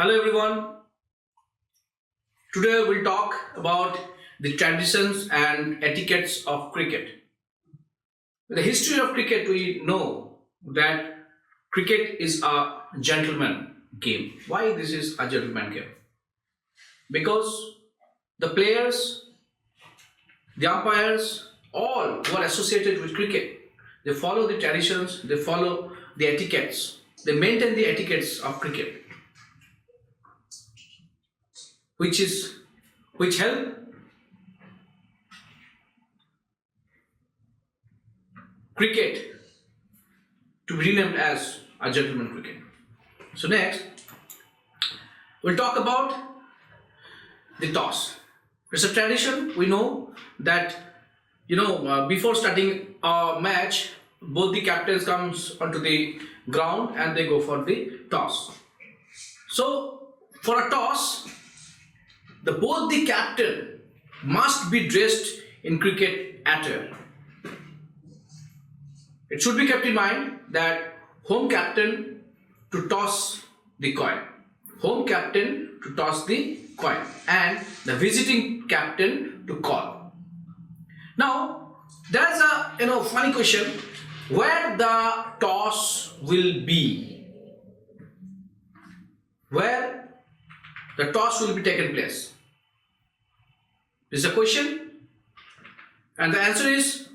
Hello everyone. Today we'll talk about the traditions and etiquettes of cricket. In the history of cricket, we know that cricket is a gentleman game. Why this is a gentleman game? Because the players, the umpires, all who are associated with cricket, they follow the traditions, they follow the etiquettes, they maintain the etiquettes of cricket, which help cricket to be renamed as a gentleman cricket. So next, we'll talk about the toss. It's a tradition. We know that before starting a match, both the captains comes onto the ground and they go for the toss. So for a toss, both the captain must be dressed in cricket attire. It should be kept in mind that home captain to toss the coin, and the visiting captain to call. Now there's a funny question: where the toss will be, where the toss will be taken place. This is a question, and the answer is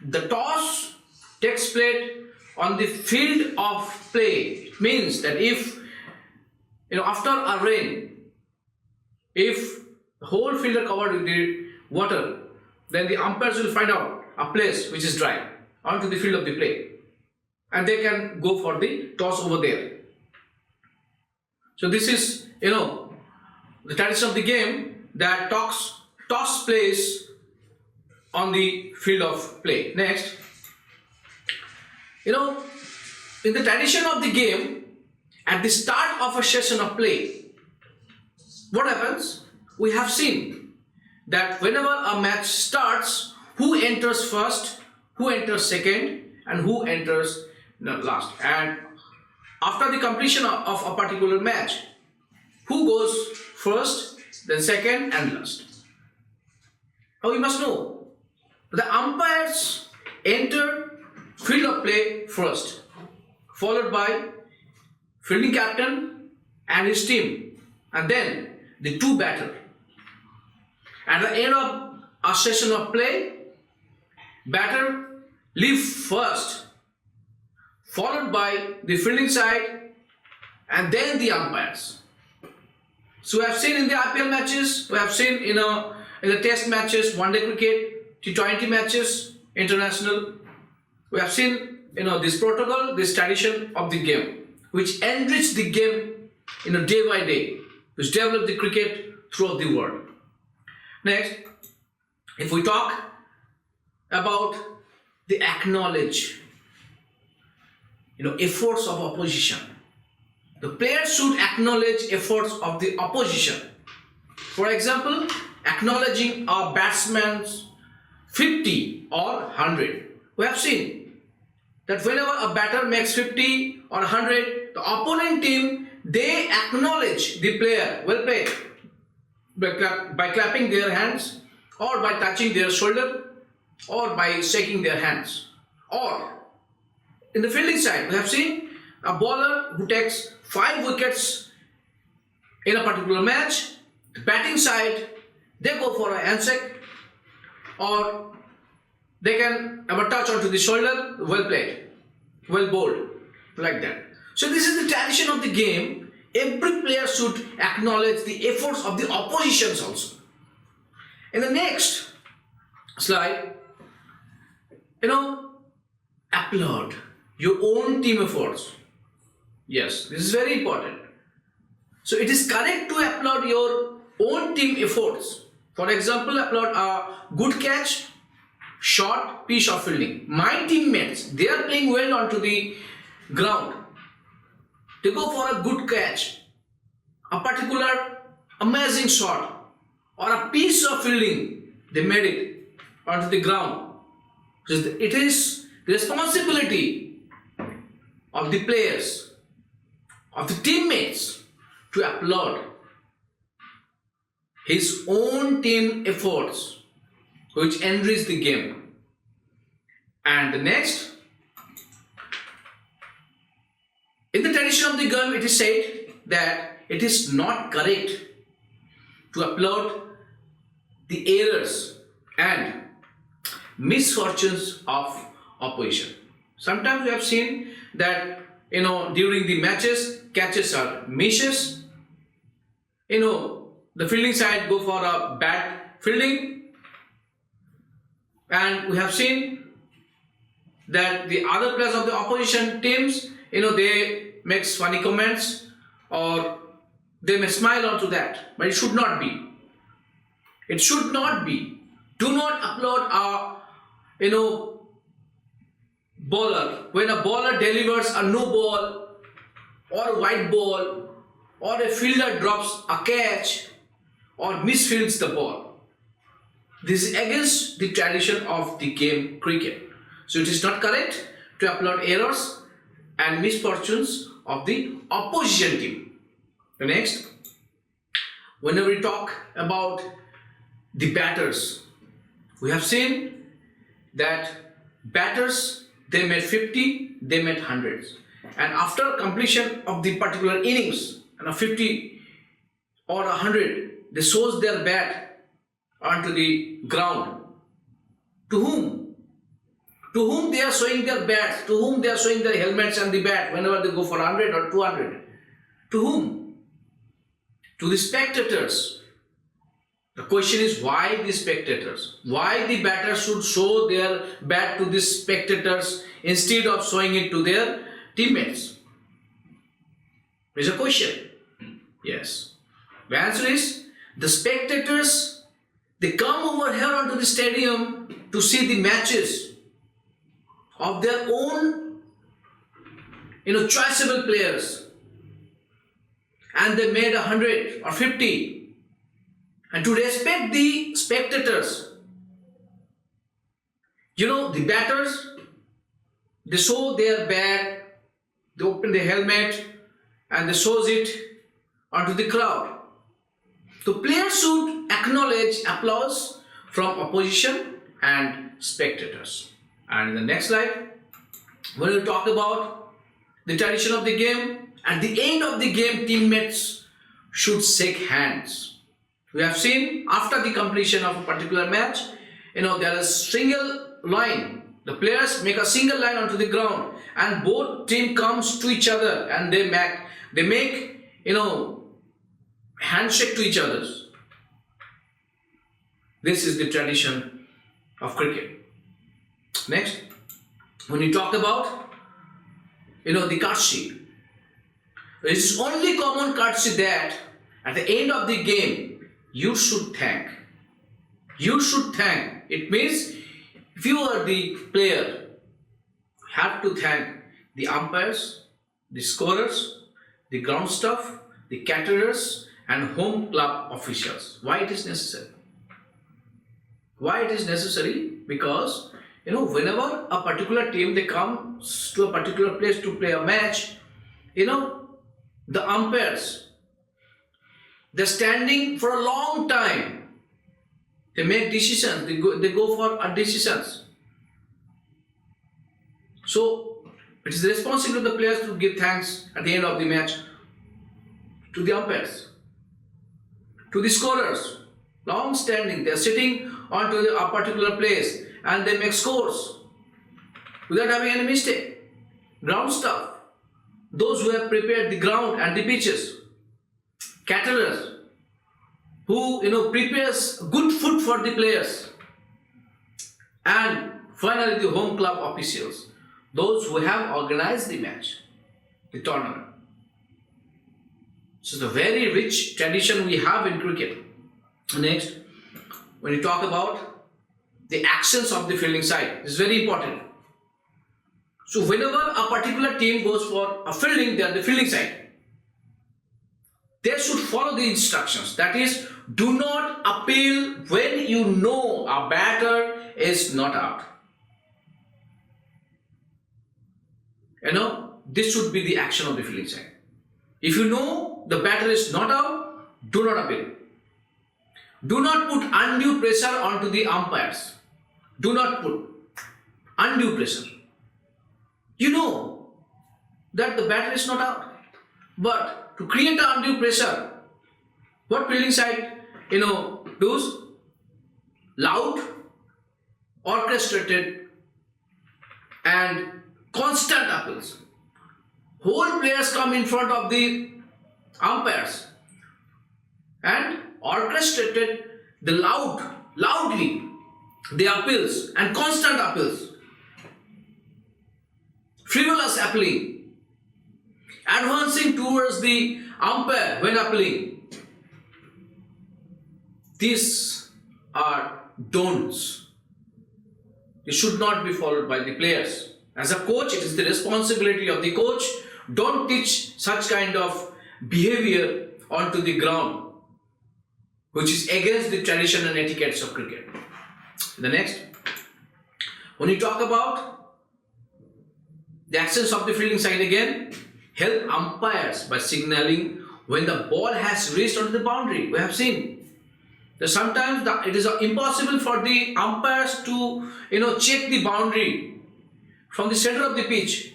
the toss takes place on the field of play. It means that if after a rain, if the whole field are covered with the water, then the umpires will find out a place which is dry onto the field of the play, and they can go for the toss over there. So this is the tradition of the game, that toss plays on the field of play. Next, in the tradition of the game, at the start of a session of play, what happens? We have seen that whenever a match starts, who enters first, who enters second, and who enters last. And after the completion of a particular match, who goes first, then second, and last. Now we must know the umpires enter field of play first, followed by fielding captain and his team, and then the two batter. At the end of a session of play, batter leave first, followed by the fielding side, and then the umpires. So we have seen in the IPL matches, we have seen in the test matches, one-day cricket, T20 matches, international. We have seen this protocol, this tradition of the game, which enrich the game day by day, which develop the cricket throughout the world. Next, if we talk about the acknowledge efforts of opposition, the players should acknowledge efforts of the opposition. For example, acknowledging a batsman's 50 or 100. We have seen that whenever a batter makes 50 or 100, the opponent team, they acknowledge the player, well played, by clapping their hands, or by touching their shoulder, or by shaking their hands. Or in the fielding side, we have seen a bowler who takes 5 wickets in a particular match. The batting side, they go for a handshake, or they can have a touch onto the shoulder. Well played, well bowled, like that. So this is the tradition of the game. Every player should acknowledge the efforts of the oppositions also. In the next slide, applaud your own team efforts. Yes, this is very important. So it is correct to applaud your own team efforts. For example, applaud a good catch, short piece of fielding. My teammates, they are playing well onto the ground. They go for a good catch, a particular amazing shot, or a piece of fielding. They made it onto the ground. So it is the responsibility of the players, of the teammates, to applaud his own team efforts which enrich the game. And the next, in the tradition of the game, it is said that it is not correct to applaud the errors and misfortunes of opposition. Sometimes we have seen that during the matches, catches are misses. The fielding side go for a bad fielding, and we have seen that the other players of the opposition teams, they make funny comments or they may smile onto that, but it should not be. It should not be. Do not applaud a bowler when a bowler delivers a no ball or a white ball, or a fielder drops a catch or misfields the ball. This is against the tradition of the game cricket. So it is not correct to applaud errors and misfortunes of the opposition team. The next, whenever we talk about the batters, we have seen that batters, they made 50, they made hundreds. And after completion of the particular innings, and a 50 or 100, they shows their bat onto the ground. To whom? To whom they are showing their bats? To whom they are showing their helmets and the bat whenever they go for 100 or 200? To whom? To the spectators. The question is, why the spectators? Why the batters should show their bat to the spectators instead of showing it to their teammates? There's a question. Yes. The answer is, the spectators, they come over here onto the stadium to see the matches of their own, choiceable players, and they made 100 or 50. And to respect the spectators, the batters, they show their bat, they open the helmet, and they shows it onto the crowd. So players should acknowledge applause from opposition and spectators. And in the next slide, when we talk about the tradition of the game, at the end of the game, teammates should shake hands. We have seen after the completion of a particular match, there is a single line. The players make a single line onto the ground, and both team comes to each other and they make handshake to each other. This is the tradition of cricket. Next, when you talk about the courtesy, it is only common courtesy that at the end of the game you should thank. You should thank. It means if you are the player, you have to thank the umpires, the scorers, the ground staff, the caterers, and home club officials. Why it is necessary? Why it is necessary? Because whenever a particular team they come to a particular place to play a match, the umpires, they're standing for a long time. They make decisions. They go for decisions. So it is the responsibility of the players to give thanks at the end of the match to the umpires, to the scorers, long standing. They are sitting onto a particular place and they make scores without having any mistake. Ground staff, those who have prepared the ground and the pitches, caterers, who prepares good food for the players, and finally the home club officials, those who have organized the match, the tournament. So it's a very rich tradition we have in cricket. Next, when you talk about the actions of the fielding side, it's very important. So whenever a particular team goes for a fielding, they are the fielding side. They should follow the instructions. That is, do not appeal when you know a batter is not out. This should be the action of the fielding side. If you know the batter is not out, do not appeal. Do not put undue pressure onto the umpires. Do not put undue pressure. You know that the batter is not out. But to create undue pressure, what fielding side, does? Loud, orchestrated and constant appeals. Whole players come in front of the umpires and orchestrated the loudly the appeals and constant appeals, frivolous appealing, advancing towards the umpire when appealing. These are don'ts. It should not be followed by the players. As a coach, it is the responsibility of the coach. Don't teach such kind of behavior onto the ground, which is against the tradition and etiquettes of cricket. The next, when you talk about the actions of the fielding side again, help umpires by signaling when the ball has reached onto the boundary. We have seen that sometimes it is impossible for the umpires to check the boundary from the center of the pitch.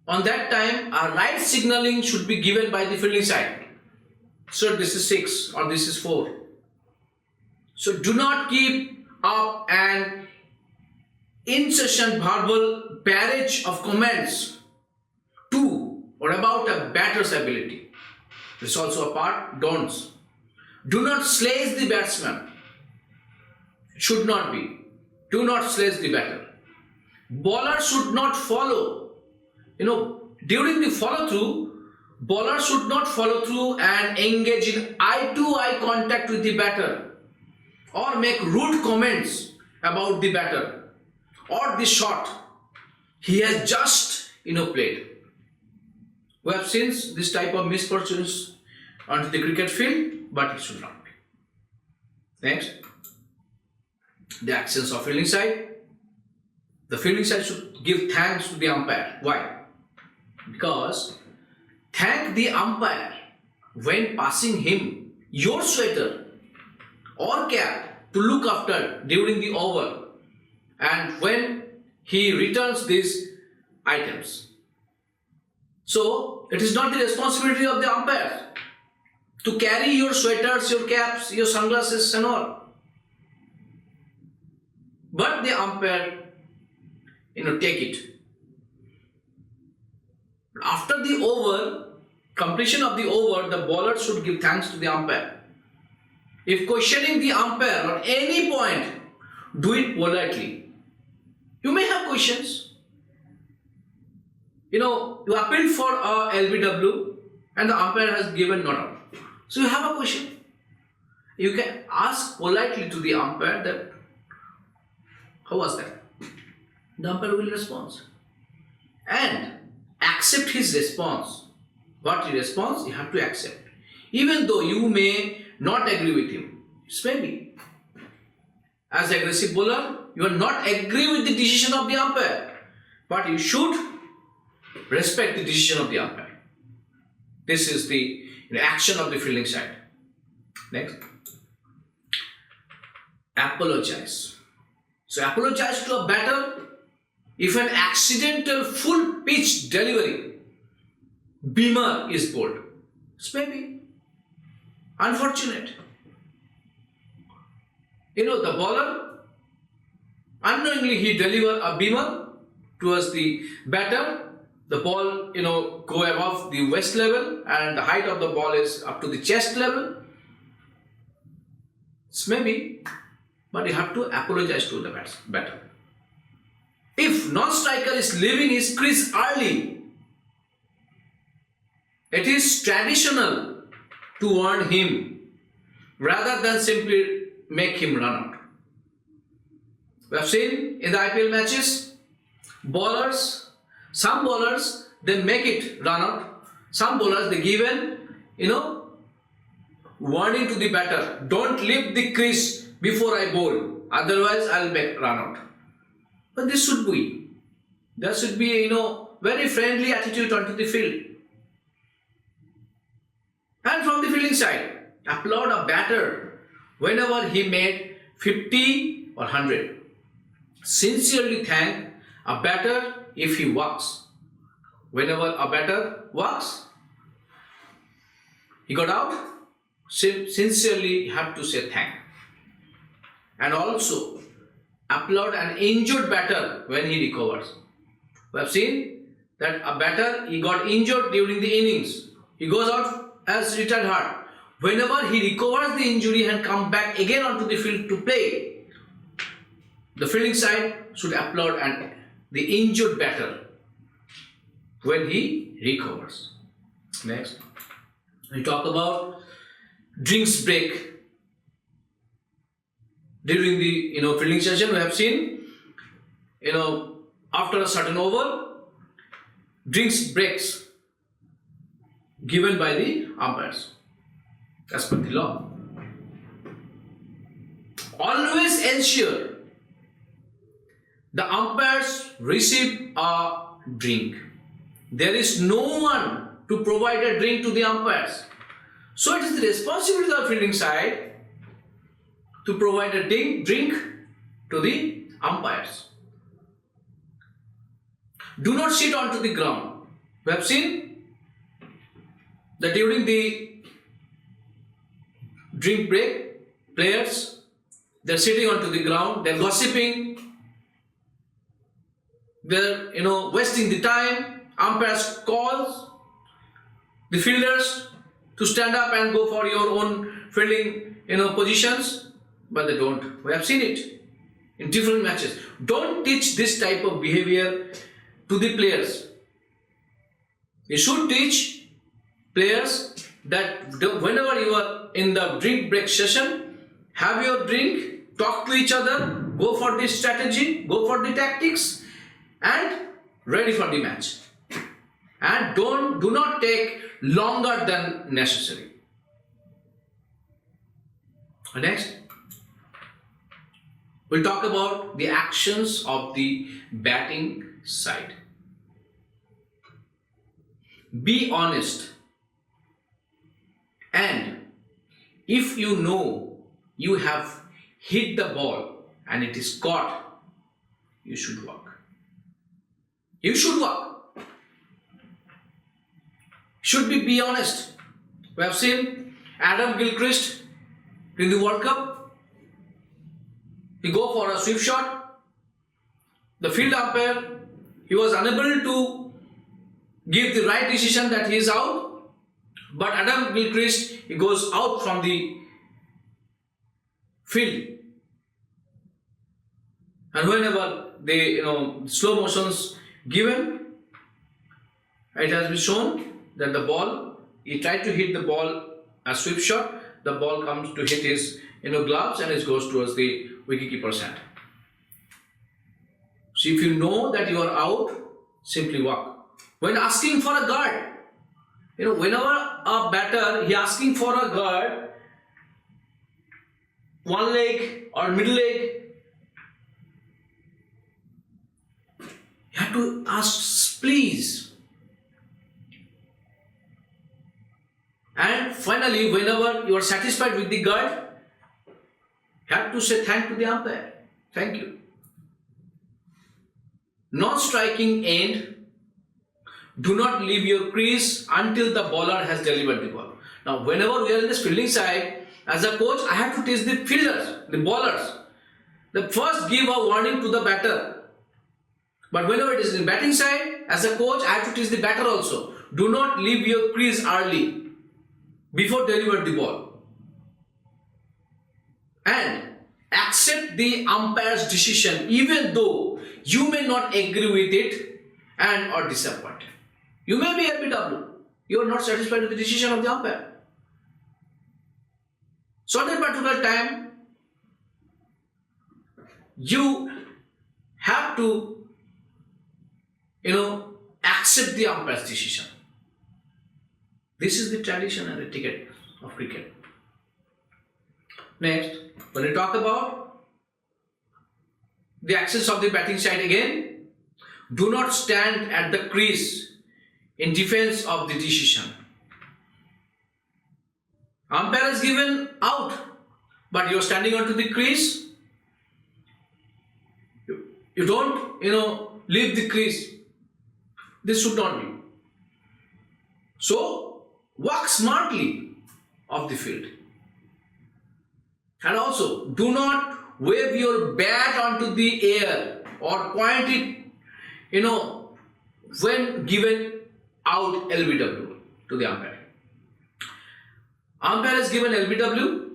On that time, a right signaling should be given by the fielding side. So this is 6 or this is 4. So do not keep up an incessant verbal barrage of comments to or about a batter's ability. This is also a part, don'ts. Do not sledge the batsman. It should not be. Do not sledge the batter. Bowler should not follow. During the follow-through, bowler should not follow through and engage in eye-to-eye contact with the batter or make rude comments about the batter or the shot he has just played. We have seen this type of misfortunes onto the cricket field, but it should not be. Next, the actions of fielding side. The fielding side should give thanks to the umpire. Why? Because thank the umpire when passing him your sweater or cap to look after during the over and when he returns these items. So it is not the responsibility of the umpire to carry your sweaters, your caps, your sunglasses and all. But the umpire, take it. After the over, completion of the over, the bowler should give thanks to the umpire. If questioning the umpire on any point, do it politely. You may have questions. You appealed for a LBW and the umpire has given not out. So you have a question. You can ask politely to the umpire that, how was that? The umpire will respond. And accept his response. What he responds, you have to accept. Even though you may not agree with him. It's maybe. As aggressive bowler, you will not agree with the decision of the umpire. But you should respect the decision of the umpire. This is the action of the fielding side. Next. Apologize. So apologize to a batter if an accidental full pitch delivery beamer is bowled. It's maybe unfortunate. The bowler unknowingly he deliver a beamer towards the batter. The ball, go above the waist level and the height of the ball is up to the chest level. It's maybe, but you have to apologize to the batter. If non-striker is leaving his crease early, it is traditional to warn him rather than simply make him run out. We have seen in the IPL matches, some bowlers, they make it run out. Some bowlers, they given, warning to the batter, don't leave the crease before I bowl, otherwise I'll make run out. But this should be, there should be, very friendly attitude onto the field. And from the fielding side, applaud a batter whenever he made 50 or 100. Sincerely thank a batter if he walks. Whenever a batter walks, he got out, sincerely have to say thank. And also applaud an injured batter when he recovers. We have seen that a batter, he got injured during the innings. He goes out as retired hard. Whenever he recovers the injury and comes back again onto the field to play, the fielding side should applaud the injured batter when he recovers. Next, we talk about drinks break. During the fielding session, we have seen after a certain over, drinks breaks given by the umpires as per the law. Always ensure the umpires receive a drink. There is no one to provide a drink to the umpires. So it is the responsibility of the fielding side to provide a drink to the umpires. Do not sit onto the ground. We have seen that during the drink break, players, they're sitting onto the ground, they're gossiping, they're wasting the time. Umpires calls the fielders to stand up and go for your own fielding positions, but they don't. We have seen it in different matches. Don't teach this type of behavior to the players. You should teach players that whenever you are in the drink break session, have your drink, talk to each other, go for the strategy, go for the tactics, and ready for the match. And do not take longer than necessary. Next, we'll talk about the actions of the batting side. Be honest, and if you know you have hit the ball and it is caught, you should walk. You should walk. Should be honest. We have seen Adam Gilchrist in the World Cup. He go for a sweep shot. The field umpire, he was unable to give the right decision that he is out. But Adam Gilchrist, he goes out from the field. And whenever the slow motions given, it has been shown that the ball, he tried to hit the ball a sweep shot, the ball comes to hit his gloves and it goes towards the wicketkeeper's hand. So if you know that you are out, simply walk. When asking for a guard, whenever a batter, he asking for a guard, one leg or middle leg, you have to ask please. And finally, whenever you are satisfied with the guard, you have to say thank to the umpire. Thank you. Non-striking end. Do not leave your crease until the bowler has delivered the ball. Now, whenever we are in this fielding side, as a coach, I have to teach the fielders, the bowlers. The first give a warning to the batter. But whenever it is in batting side, as a coach, I have to teach the batter also. Do not leave your crease early before deliver the ball. And accept the umpire's decision even though you may not agree with it and are disappointed. You may be LBW. You are not satisfied with the decision of the umpire. So at that particular time, you have to, accept the umpire's decision. This is the tradition and etiquette of cricket. Next, when we talk about the access of the batting side again, do not stand at the crease in defense of the decision. Umpire has given out, but you're standing onto the crease. You don't, leave the crease. This should not be. So, walk smartly off the field. And also, do not wave your bat onto the air or point it, when given out LBW to the umpire. Umpire has given LBW.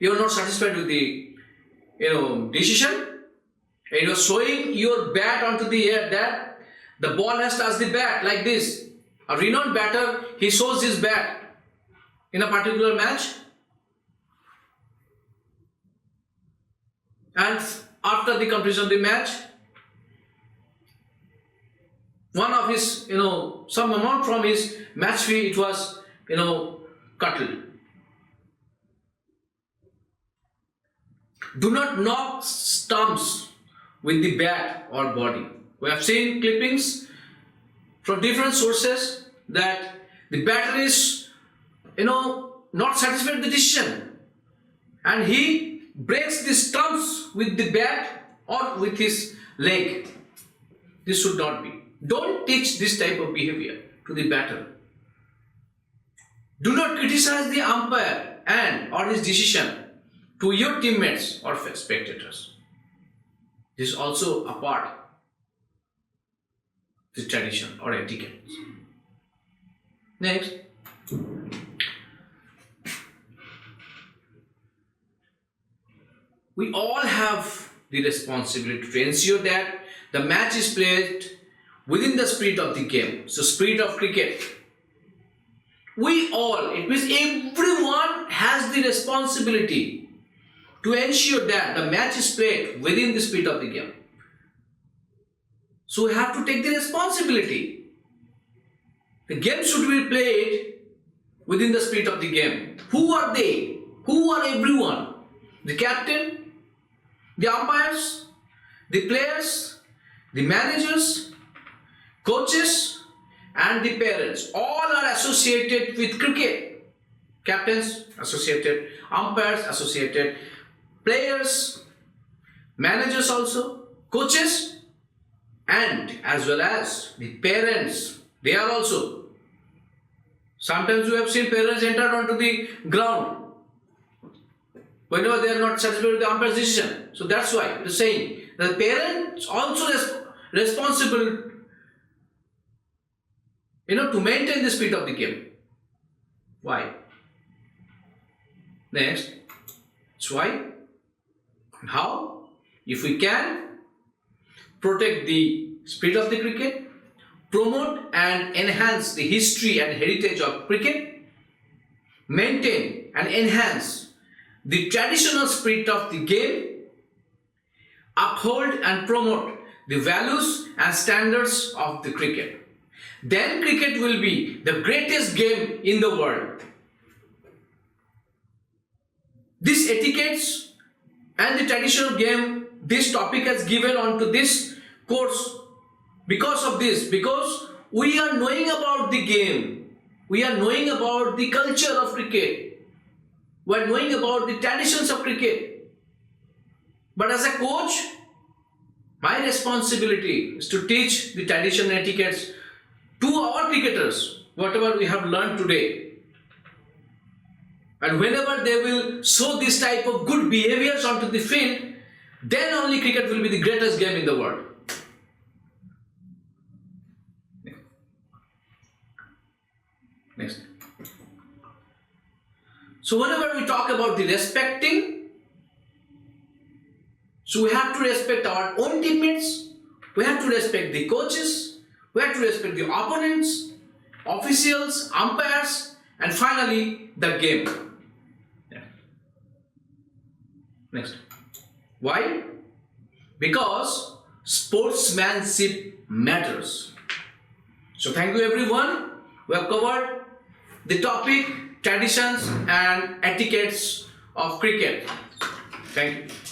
You are not satisfied with the, decision. And you are showing your bat onto the air that the ball has touched the bat like this. A renowned batter, he shows his bat in a particular match. And after the completion of the match, one of his, some amount from his match fee, it was, cutted. Do not knock stumps with the bat or body. We have seen clippings from different sources that the batter is, not satisfied with the decision, and he breaks the stumps with the bat or with his leg. This should not be. Don't teach this type of behavior to the batter. Do not criticize the umpire and or his decision to your teammates or spectators. This is also a part of the tradition or etiquette. Next. We all have the responsibility to ensure that the match is played within the spirit of the game. So, spirit of cricket. We all, it means everyone has the responsibility to ensure that the match is played within the spirit of the game. So, we have to take the responsibility. The game should be played within the spirit of the game. Who are they? Who are everyone? The captain, the umpires, the players, the managers, coaches, and the parents. All are associated with cricket. Captains associated, umpires associated, players, managers also, coaches, and as well as the parents. They are also. Sometimes we have seen parents enter onto the ground whenever they are not satisfied with the umpire's decision. So that's why the saying the parents also responsible, to maintain the spirit of the game. Why? Next, that's why. How? If we can protect the spirit of the cricket, promote and enhance the history and heritage of cricket, maintain and enhance the traditional spirit of the game, uphold and promote the values and standards of the cricket, then cricket will be the greatest game in the world. This etiquettes and the traditional game, this topic has given onto this course because of this, because we are knowing about the game, we are knowing about the culture of cricket, we are knowing about the traditions of cricket. But as a coach, my responsibility is to teach the tradition and etiquettes to our cricketers, whatever we have learned today. And whenever they will show this type of good behaviors onto the field, then only cricket will be the greatest game in the world. Next. So whenever we talk about the respecting, so we have to respect our own teammates, we have to respect the coaches, we have to respect the opponents, officials, umpires, and finally the game. Yeah. Next. Why? Because sportsmanship matters. So thank you everyone. We have covered the topic, traditions and etiquettes of cricket. Thank you.